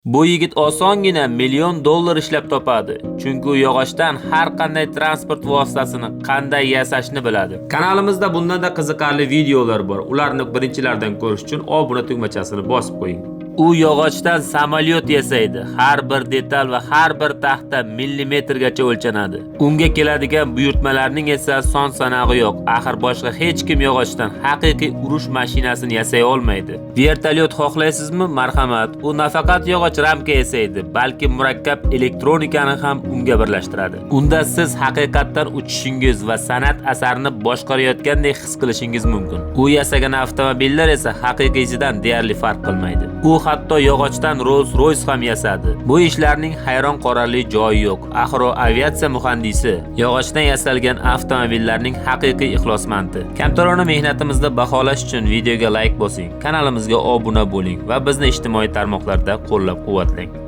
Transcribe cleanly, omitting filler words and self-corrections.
Bu yigit osongina $1,000,000 ishlab topadi. Chunki u yog'ochdan har qanday transport vositasini qanday yasashni biladi. Kanalimizda bundan-da qiziqarli videolar bor. Ularni birinchilardan ko'rish uchun obuna tugmachasini bosib qo'ying. U yog'ochdan samolyot yasaydi. Har bir detal va har bir taxta millimetrgacha o'lchanadi. Unga keladigan buyurtmalarning esa son sanog'i yo'q. Axir boshqa hech kim yog'ochdan haqiqiy urush mashinasini yasay olmaydi. Vertolyot xohlaysizmi? Marhamat. U nafaqat yog'och ramka yasaydi, balki murakkab elektronikani ham unga birlashtiradi. Unda siz haqiqatdan uchishingiz va san'at asarini boshqarayotgandek his qilishingiz mumkin. U yasagan avtomobillar esa haqiqiysidan deyarli farq qilmaydi. U hatto yog'ochdan Rolls-Royce ham yasadi. Bu ishlarning hayron qolarli joyi yo'q. Axir u aviatsiya muhandisi, yog'ochdan yasalgan avtomobillarning haqiqiy ixlosmandi. Kamtarona mehnatimizda baholash uchun videoga like bosing, kanalimizga obuna bo'ling va bizni ijtimoiy tarmoqlarda qo'llab-quvvatlang.